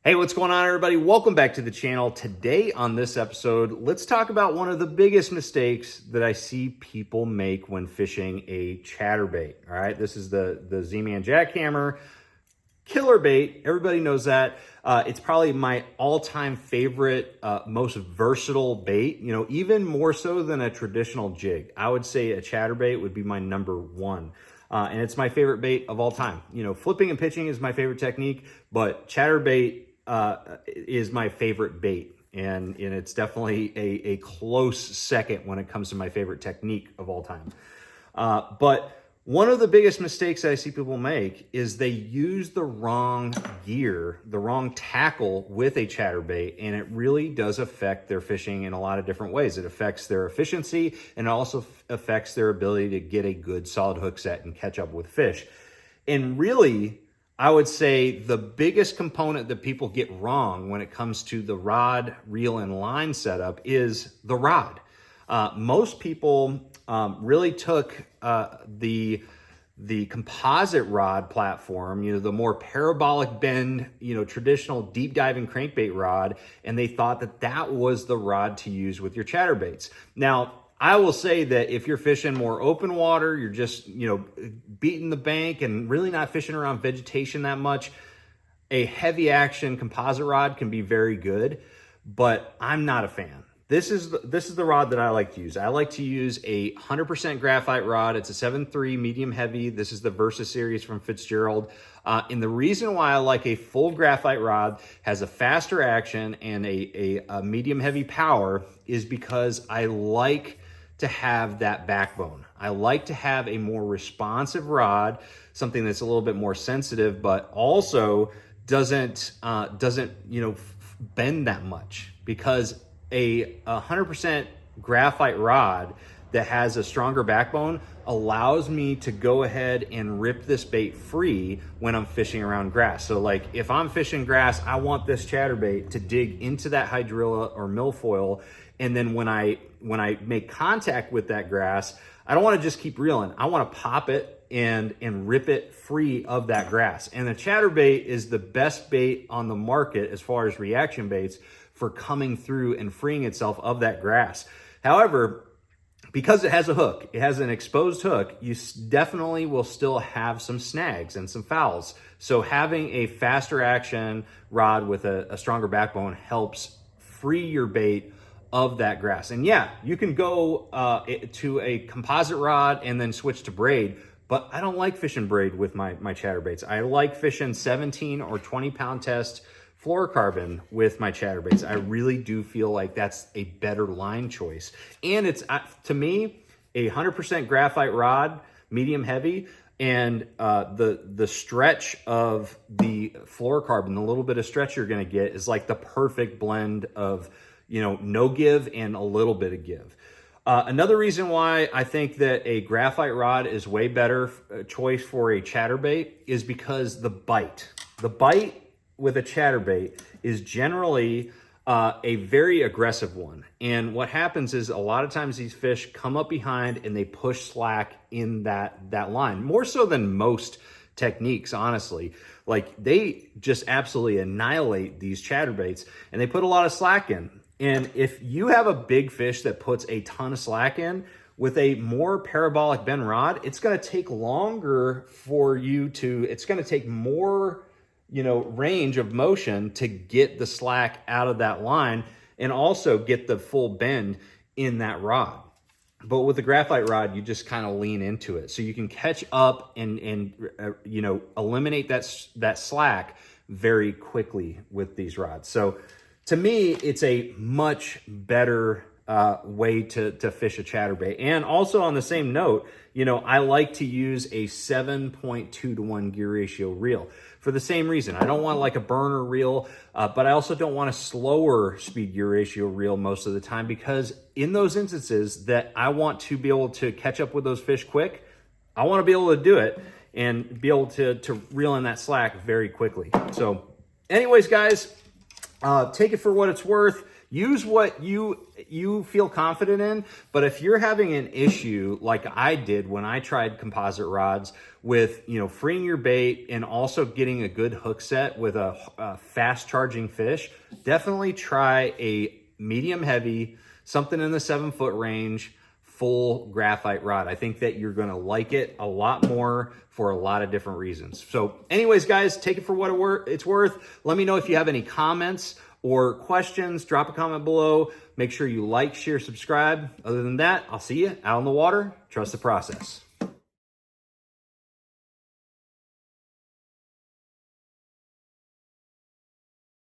Hey, what's going on, everybody? Welcome back to the channel. Today on this episode, let's talk about one of the biggest mistakes that I see people make when fishing a chatterbait. All right, this is the Z-Man jackhammer killer bait. Everybody knows that. It's probably my all-time favorite, most versatile bait. You know, even more so than a traditional jig. I would say a chatterbait would be my number one. And it's my favorite bait of all time. You know, flipping and pitching is my favorite technique, but chatterbait is my favorite bait, and it's definitely a close second when it comes to my favorite technique of all time. But one of the biggest mistakes that I see people make is they use the wrong gear, the wrong tackle with a chatterbait, and it really does affect their fishing in a lot of different ways. It affects their efficiency, and it also affects their ability to get a good solid hook set and catch up with fish. And really, I would say the biggest component that people get wrong when it comes to the rod, reel, and line setup is the rod. Most people really took the composite rod platform, you know, the more parabolic bend, you know, traditional deep diving crankbait rod, and they thought that that was the rod to use with your chatterbaits. Now, I will say that if you're fishing more open water, you're just, you know, beating the bank and really not fishing around vegetation that much, a heavy action composite rod can be very good, but I'm not a fan. This is the rod that I like to use. I like to use a 100% graphite rod. It's a 7.3 medium heavy. This is the Versa series from Fitzgerald. And the reason why I like a full graphite rod, has a faster action and a medium heavy power, is because I like to have that backbone. I like to have a more responsive rod, something that's a little bit more sensitive, but also doesn't you know, bend that much, because a 100% graphite rod that has a stronger backbone allows me to go ahead and rip this bait free when I'm fishing around grass. So like if I'm fishing grass, I want this chatterbait to dig into that hydrilla or milfoil, and then when I make contact with that grass, I don't want to just keep reeling. I want to pop it and rip it free of that grass. And the chatterbait is the best bait on the market as far as reaction baits for coming through and freeing itself of that grass. However, because it has a hook, it has an exposed hook, you definitely will still have some snags and some fouls. So having a faster action rod with a stronger backbone helps free your bait of that grass. And yeah, you can go to a composite rod and then switch to braid, but I don't like fishing braid with my chatterbaits. I like fishing 17 or 20 pound test fluorocarbon with my chatterbaits. I really do feel like that's a better line choice. And it's, to me, a 100% graphite rod, medium heavy, and the stretch of the fluorocarbon, the little bit of stretch you're gonna get, is like the perfect blend of, you know, no give and a little bit of give. Another reason why I think that a graphite rod is way better choice for a chatterbait is because the bite with a chatterbait is generally a very aggressive one. And what happens is a lot of times these fish come up behind and they push slack in that line, more so than most techniques, honestly. Like they just absolutely annihilate these chatterbaits and they put a lot of slack in. And if you have a big fish that puts a ton of slack in, with a more parabolic bend rod, it's going to take longer for you to, it's going to take more, you know, range of motion to get the slack out of that line and also get the full bend in that rod. But with the graphite rod, you just kind of lean into it. So you can catch up and you know, eliminate that slack very quickly with these rods. So to me, it's a much better way to fish a chatterbait. And also on the same note, you know, I like to use a 7.2 to 1 gear ratio reel for the same reason. I don't want like a burner reel, but I also don't want a slower speed gear ratio reel most of the time, because in those instances that I want to be able to catch up with those fish quick, I want to be able to do it and be able to reel in that slack very quickly. So anyways, guys, take it for what it's worth. use what you feel confident in. But if you're having an issue like I did when I tried composite rods with, you know, freeing your bait and also getting a good hook set with a fast charging fish, definitely try a medium heavy, something in the 7-foot range, full graphite rod. I think that you're gonna like it a lot more for a lot of different reasons. So anyways, guys, take it for what it's worth. Let me know if you have any comments or questions. Drop a comment below. Make sure you like, share, subscribe. Other than that, I'll see you out on the water. Trust the process.